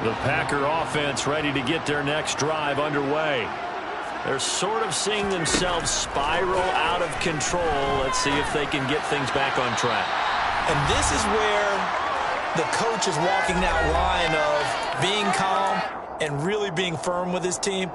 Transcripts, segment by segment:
The Packer offense ready to get their next drive underway. They're sort of seeing themselves spiral out of control. Let's see if they can get things back on track. And this is where the coach is walking that line of being calm and really being firm with his team.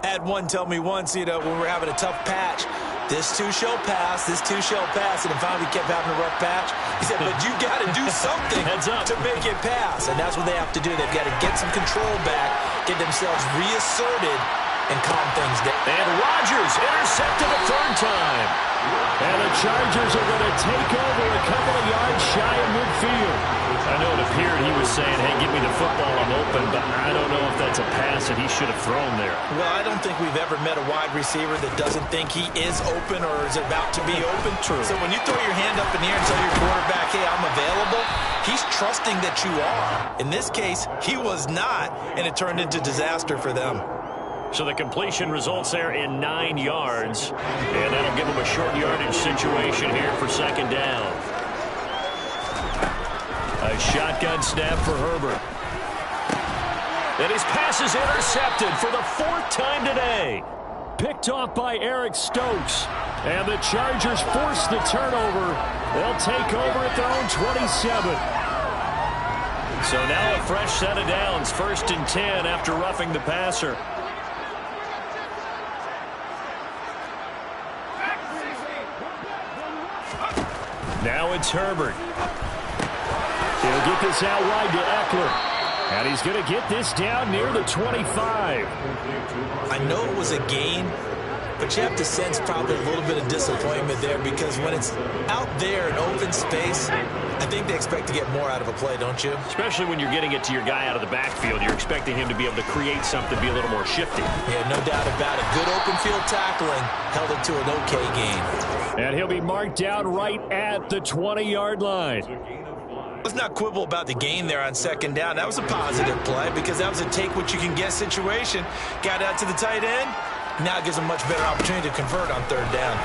I had one tell me once, when we were having a tough patch, this too shall pass, this too shall pass, and finally we kept having a rough patch. He said, but you got to do something to make it pass, and that's what they have to do. They've got to get some control back, get themselves reasserted, and calm things down. And Rodgers intercepted a third time. And the Chargers are going to take over a couple of yards shy of midfield. I know it appeared he was saying, hey, give me the football, I'm open, but I don't know if that's a pass that he should have thrown there. Well, I don't think we've ever met a wide receiver that doesn't think he is open or is about to be open. True. So when you throw your hand up in the air and tell your quarterback, hey, I'm available, he's trusting that you are. In this case, he was not, and it turned into disaster for them. So the completion results there in 9 yards, and that'll give them a short yardage situation here for second down. A shotgun snap for Herbert. And his pass is intercepted for the 4th time today. Picked off by Eric Stokes. And the Chargers force the turnover. They'll take over at their own 27. So now a fresh set of downs, 1st and 10 after roughing the passer. Now it's Herbert. He'll get this out wide to Eckler. And he's going to get this down near the 25. I know it was a gain, but you have to sense probably a little bit of disappointment there because when it's out there in open space, I think they expect to get more out of a play, don't you? Especially when you're getting it to your guy out of the backfield. You're expecting him to be able to create something, be a little more shifty. Yeah, no doubt about it. Good open field tackling held it to an okay gain. And he'll be marked down right at the 20-yard line. Let's not quibble about the gain there on second down. That was a positive play because that was a take-what-you-can-get situation. Got out to the tight end. Now it gives him a much better opportunity to convert on third down.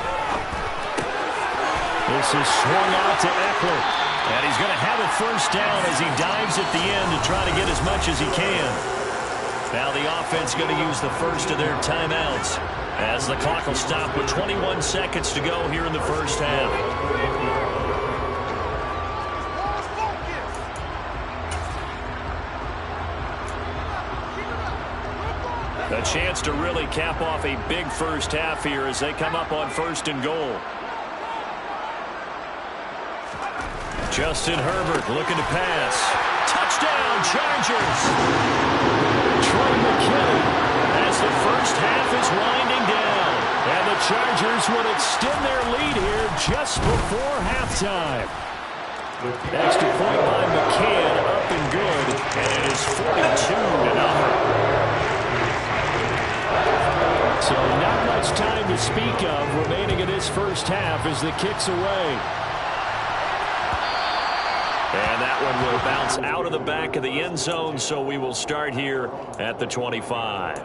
This is swung out to Eckler. And he's going to have a first down as he dives at the end to try to get as much as he can. Now the offense going to use the first of their timeouts as the clock will stop with 21 seconds to go here in the first half. A chance to really cap off a big first half here as they come up on 1st and goal. Justin Herbert looking to pass. Touchdown, Chargers! Troy McKinney as the first half is winding down. And the Chargers would extend their lead here just before halftime. Extra point by McCann, up and good. And it is 42-0. So not much time to speak of remaining in this first half as the kick's away. And that one will bounce out of the back of the end zone, so we will start here at the 25. The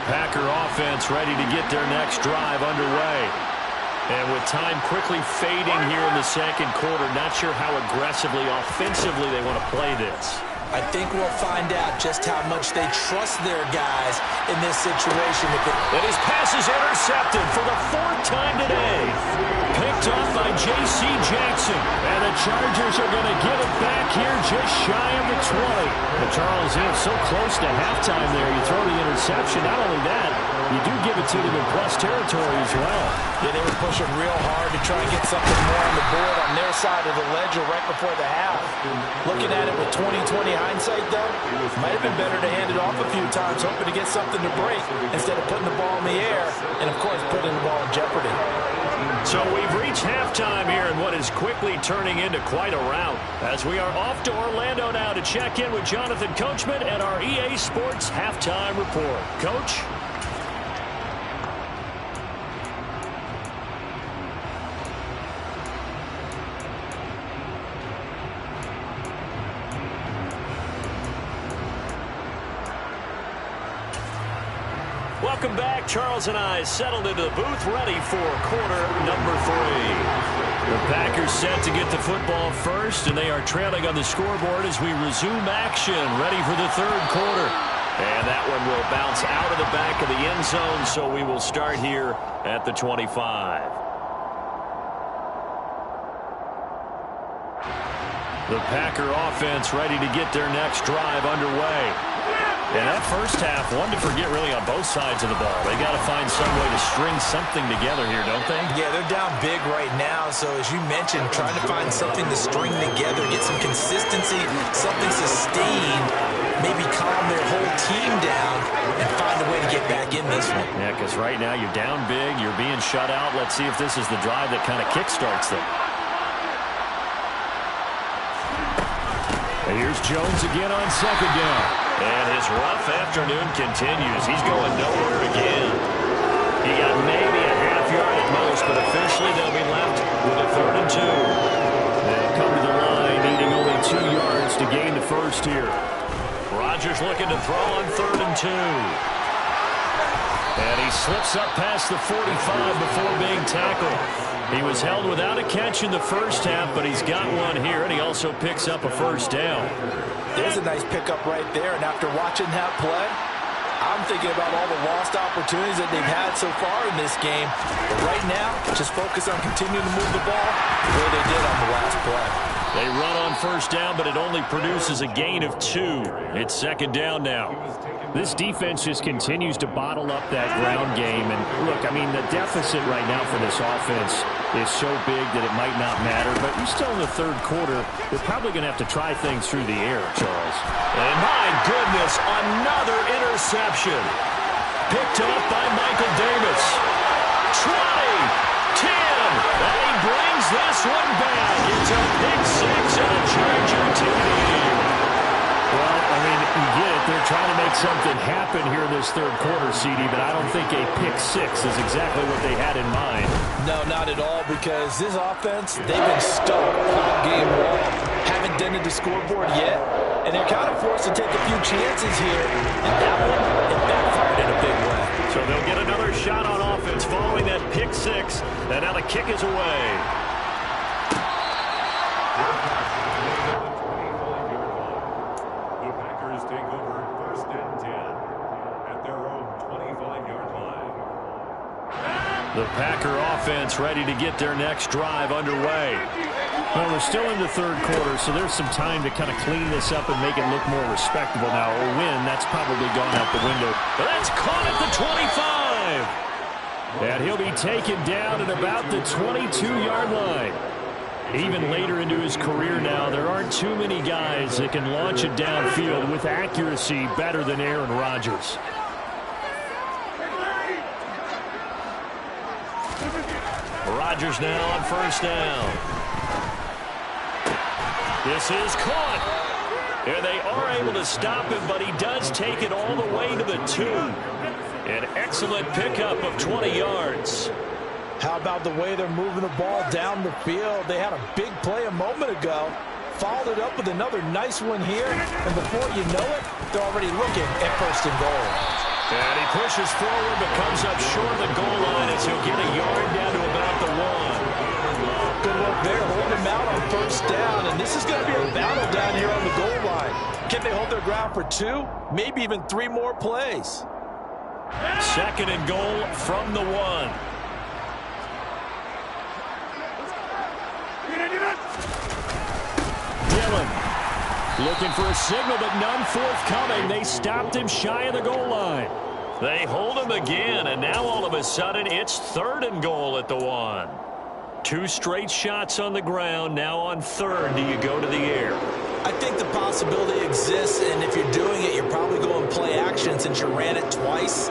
Packer offense ready to get their next drive underway. And with time quickly fading here in the second quarter, not sure how aggressively, offensively they want to play this. I think we'll find out just how much they trust their guys in this situation. And his pass is intercepted for the 4th time today. Picked off by J.C. Jackson. And the Chargers are going to get it back here just shy of the 20. But Charles, so close to halftime there. You throw the interception. Not only that, you do give it to them in plus territory as well. Yeah, they were pushing real hard to try and get something more on the board on their side of the ledger right before the half. Looking at it with 20/20 hindsight, though, might have been better to hand it off a few times, hoping to get something to break instead of putting the ball in the air and, of course, putting the ball in jeopardy. So we've reached halftime here in what is quickly turning into quite a rout as we are off to Orlando now to check in with Jonathan Coachman and our EA Sports Halftime Report. Coach? welcome back. Charles and I settled into the booth, ready for quarter number 3. The Packers set to get the football first, and they are trailing on the scoreboard as we resume action, ready for the third quarter. And that one will bounce out of the back of the end zone, so we will start here at the 25. The Packer offense ready to get their next drive underway. And that first half, one to forget really on both sides of the ball. They got to find some way to string something together here, don't they? Yeah, they're down big right now. So as you mentioned, trying to find something to string together, get some consistency, something sustained, maybe calm their whole team down and find a way to get back in this one. Yeah, because right now you're down big, you're being shut out. Let's see if this is the drive that kind of kickstarts them. And here's Jones again on second down. And his rough afternoon continues. He's going nowhere again. He got maybe a half yard at most, but officially they'll be left with a 3rd and 2. They'll come to the line, needing only 2 yards to gain the first here. Rodgers looking to throw on 3rd and 2. And he slips up past the 45 before being tackled. He was held without a catch in the first half, but he's got one here, and he also picks up a first down. There's a nice pickup right there, and after watching that play, I'm thinking about all the lost opportunities that they've had so far in this game. But right now, just focus on continuing to move the ball the way they did on the last play. They run on first down, but it only produces a gain of 2. It's second down now. This defense just continues to bottle up that ground game. And, look, I mean, the deficit right now for this offense is so big that it might not matter. But you're still in the third quarter. They're probably going to have to try things through the air, Charles. And, my goodness, another interception. Picked up by Michael Davis. 20, 10, and he brings this one back. It's a pick 6 and a Charger TD. Well, I mean, you get it. They're trying to make something happen here in this third quarter, CD, but I don't think a pick 6 is exactly what they had in mind. No, not at all, because this offense, they've been stuck all game long. Haven't dented the scoreboard yet, and they're kind of forced to take a few chances here, and that one, it backfired in a big way. So they'll get another shot on offense following that pick 6, and now the kick is away. The Packer offense ready to get their next drive underway. Well, we're still in the third quarter, so there's some time to kind of clean this up and make it look more respectable now. A win, that's probably gone out the window. But that's caught at the 25. And he'll be taken down at about the 22-yard line. Even later into his career now, there aren't too many guys that can launch it downfield with accuracy better than Aaron Rodgers. Rodgers now on first down. This is caught. And they are able to stop him, but he does take it all the way to the 2. An excellent pickup of 20 yards. How about the way they're moving the ball down the field? They had a big play a moment ago. Followed it up with another nice one here. And before you know it, they're already looking at first and goal. And he pushes forward but comes up short of the goal line as he'll get a yard down to about the 1. Good work there, holding him out on first down. And this is going to be a battle down here on the goal line. Can they hold their ground for 2, maybe even 3 more plays? Second and goal from the 1. Dillon looking for a signal, but none forthcoming. They stopped him shy of the goal line. They hold him again, and now all of a sudden it's third and goal at the 1. 2 straight shots on the ground. Now on third, do you go to the air? I think the possibility exists, and if you're doing it, you're probably going play action since you ran it twice.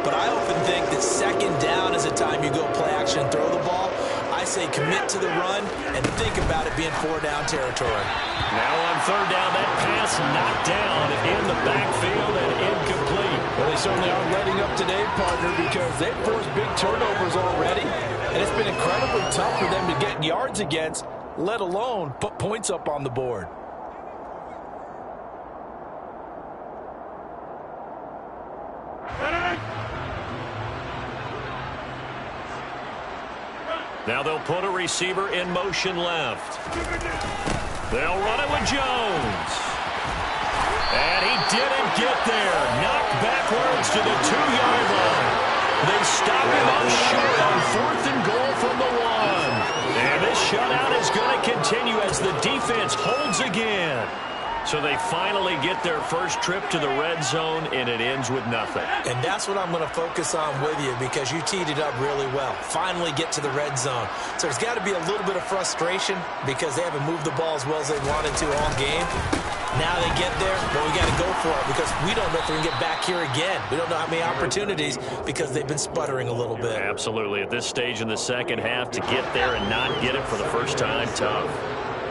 But I often think that second down is a time you go play action and throw the ball. I say commit to the run and think about it being 4-down territory. Now on third down, that pass knocked down in the backfield and incomplete. Well, they certainly aren't letting up today, partner, because they've forced big turnovers already, and it's been incredibly tough for them to get yards against, let alone put points up on the board. Now they'll put a receiver in motion left. They'll run it with Jones. And he didn't get there. Knocked backwards to the 2-yard line. They stop him up short on 4th and goal from the 1. And this shutout is going to continue as the defense holds again. So they finally get their first trip to the red zone, and it ends with nothing. And that's what I'm going to focus on with you, because you teed it up really well. Finally get to the red zone. So there's got to be a little bit of frustration because they haven't moved the ball as well as they wanted to all game. Now they get there, but we got to go for it because we don't know if we can get back here again. We don't know how many opportunities because they've been sputtering a little bit. Absolutely. At this stage in the second half, to get there and not get it for the first time, tough.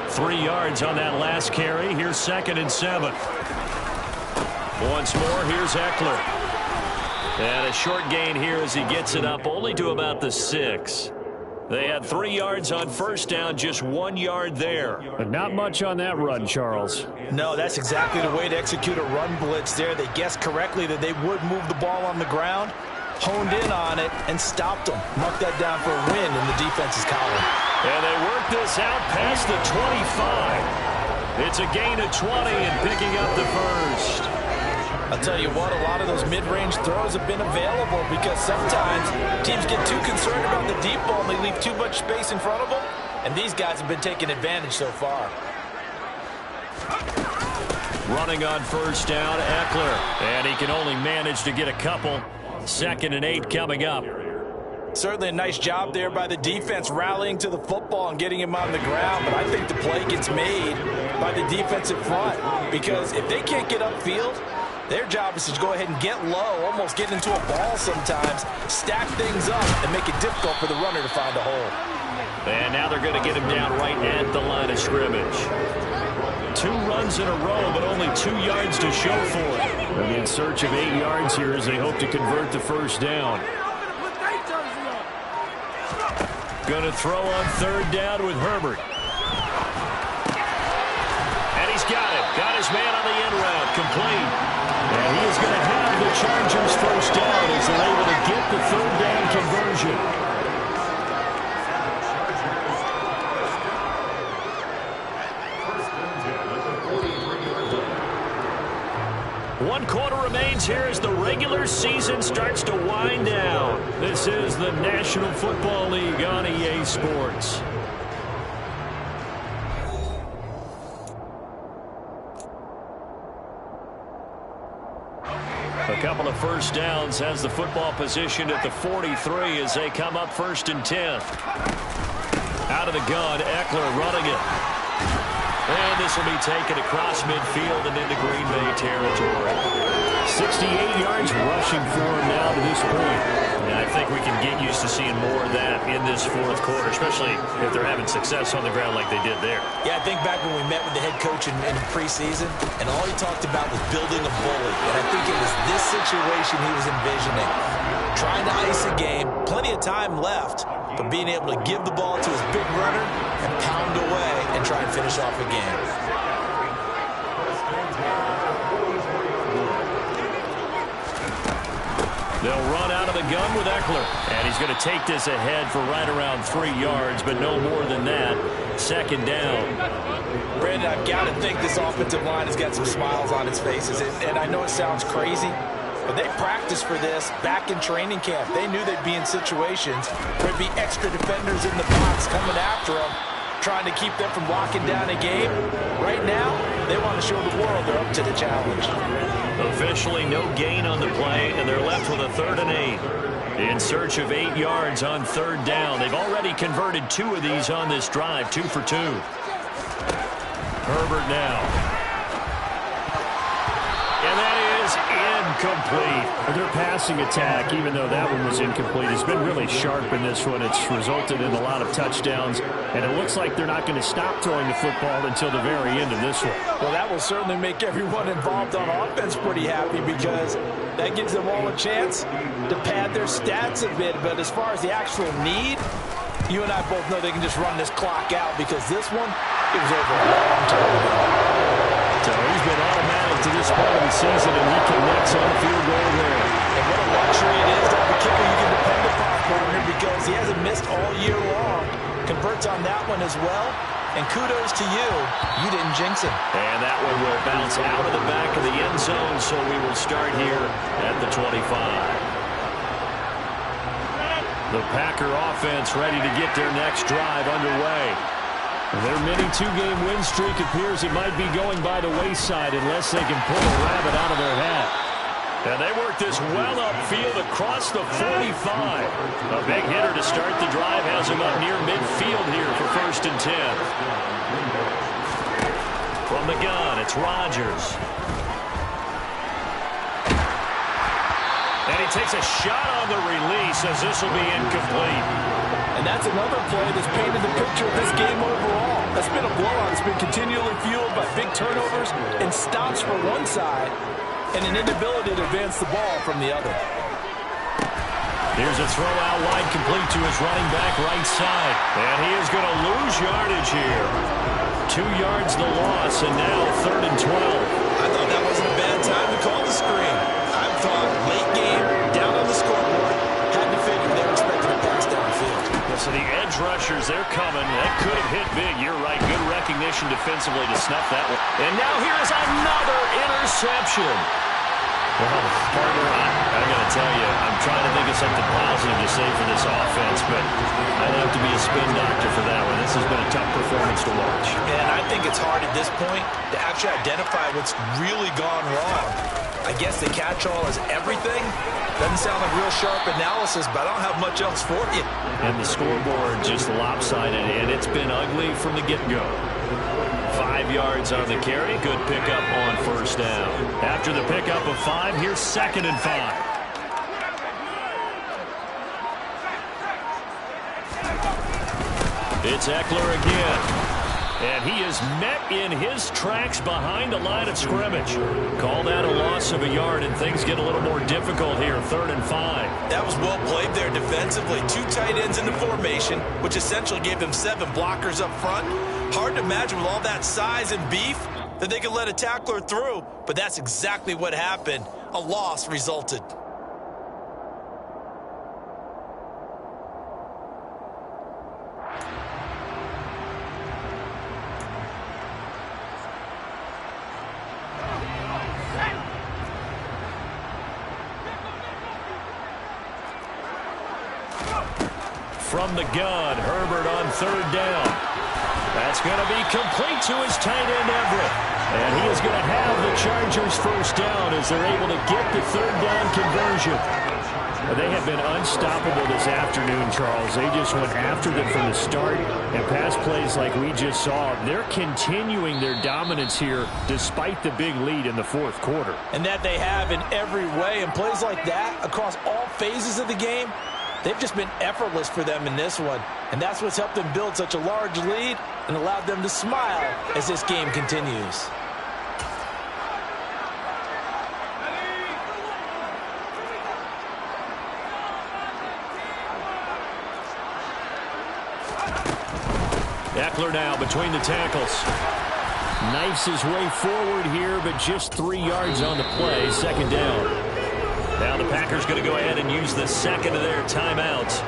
3 yards on that last carry. Here's 2nd and 7. Once more, here's Eckler. And a short gain here as he gets it up only to about the 6. They had 3 yards on first down, just 1 yard there. But not much on that run, Charles. No, that's exactly the way to execute a run blitz there. They guessed correctly that they would move the ball on the ground, honed in on it, and stopped them. Marked that down for a win in the defense's column. And they work this out past the 25. It's a gain of 20 and picking up the first. I'll tell you what, a lot of those mid-range throws have been available because sometimes teams get too concerned about the deep ball and they leave too much space in front of them, and these guys have been taking advantage so far. Running on first down, Eckler. And he can only manage to get a couple. 2nd and 8 coming up. Certainly a nice job there by the defense rallying to the football and getting him on the ground, but I think the play gets made by the defensive front because if they can't get upfield, their job is to go ahead and get low, almost get into a ball sometimes, stack things up, and make it difficult for the runner to find a hole. And now they're going to get him down right at the line of scrimmage. 2 runs in a row, but only 2 yards to show for it. And in search of 8 yards here as they hope to convert the first down. Going to throw on 3rd down with Herbert. And he's got it. Got his man on the end route. Complete. And he is going to have the Chargers first down as they're able to get the 3rd down conversion. One quarter remains here as the regular season starts to wind down. This is the National Football League on EA Sports. A couple of first downs has the football positioned at the 43 as they come up 1st and 10. Out of the gun, Eckler running it. And this will be taken across midfield and into Green Bay territory. 68 yards rushing for him now to this point. And I think we can get used to seeing more of that in this 4th quarter, especially if they're having success on the ground like they did there. Yeah, I think back when we met with the head coach in preseason, and all he talked about was building a bully. And I think it was this situation he was envisioning. Trying to ice a game, plenty of time left, but being able to give the ball to his big runner and pound away and try and finish off a game. They'll run out of the gun with Eckler. And he's going to take this ahead for right around 3 yards, but no more than that. 2nd down. Brandon, I've got to think this offensive line has got some smiles on its faces. And I know it sounds crazy, but they practiced for this back in training camp. They knew they'd be in situations where there'd be extra defenders in the box coming after them, trying to keep them from locking down a game. Right now, they want to show the world they're up to the challenge. Officially no gain on the play, and they're left with a 3rd and 8. In search of 8 yards on 3rd down. They've already converted 2 of these on this drive, 2 for 2. Herbert now. And that is incomplete. Their passing attack, even though that one was incomplete, has been really sharp in this one. It's resulted in a lot of touchdowns, and it looks like they're not going to stop throwing the football until the very end of this one. Well, that will certainly make everyone involved on offense pretty happy because that gives them all a chance to pad their stats a bit. But as far as the actual need, you and I both know they can just run this clock out because this one, it was over a long time ago. So he's been automatic to this point of the season, and he connects on a field goal there. And what a luxury it is to have a kicker you can depend upon partner, because he hasn't missed all year long. Converts on that one as well. And kudos to you. You didn't jinx him. And that one will bounce out of the back of the end zone, so we will start here at the 25. The Packer offense ready to get their next drive underway. Their mini two-game win streak appears it might be going by the wayside unless they can pull a rabbit out of their hat. And they work this well upfield across the 45. A big hitter to start the drive has him up near midfield here for 1st and 10. From the gun, it's Rodgers. And he takes a shot on the release as this will be incomplete. And that's another play that's painted the picture of this game overall. That's been a blowout. It's been continually fueled by big turnovers and stops for one side and an inability to advance the ball from the other. Here's a throw out wide, complete to his running back right side. And he is going to lose yardage here. 2 yards the loss, and now 3rd and 12. I thought that wasn't a bad time to call the screen. I thought late game, down on the scoreboard, had to figure they were expecting a pass downfield. So the edge rushers, they're coming. That could have hit big. You're right. Good recognition defensively to snuff that one. And now here's another interception. Well, partner, I got to tell you, I'm trying to think of something positive to say for this offense, but I'd have to be a spin doctor for that one. This has been a tough performance to watch. And I think it's hard at this point to actually identify what's really gone wrong. I guess the catch-all is everything. Doesn't sound like real sharp analysis, but I don't have much else for you. And the scoreboard just lopsided, and it's been ugly from the get-go. 5 yards on the carry. Good pickup on 1st down. After the pickup of 5, here's 2nd and 5. It's Eckler again. And he is met in his tracks behind the line of scrimmage. Call that a loss of a yard, and things get a little more difficult here. 3rd and 5. That was well played there defensively. 2 tight ends in the formation, which essentially gave them 7 blockers up front. Hard to imagine with all that size and beef that they could let a tackler through, but that's exactly what happened. A loss resulted. From the gun, Herbert on 3rd down. That's going to be complete to his tight end, Everett. And he is going to have the Chargers 1st down as they're able to get the 3rd down conversion. They have been unstoppable this afternoon, Charles. They just went after them from the start, and pass plays like we just saw. They're continuing their dominance here despite the big lead in the 4th quarter. And that they have in every way. And plays like that across all phases of the game, they've just been effortless for them in this one. And that's what's helped them build such a large lead and allowed them to smile as this game continues. Eckler now between the tackles. Knifes his way forward here, but just 3 yards on the play. 2nd down. Now the Packers going to go ahead and use the 2nd of their timeouts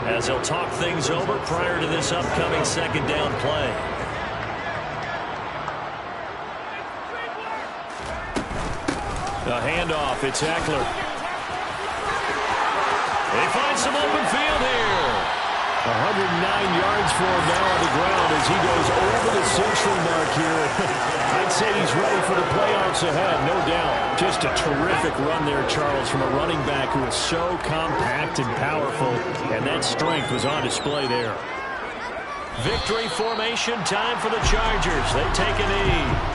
as they'll talk things over prior to this upcoming 2nd down play. A handoff, it's Eckler. They find some open field here. 109 yards for him now on the ground as he goes over the century mark here. I'd say he's ready for the playoffs ahead, no doubt. Just a terrific run there, Charles, from a running back who is so compact and powerful, and that strength was on display there. Victory formation time for the Chargers. They take a knee.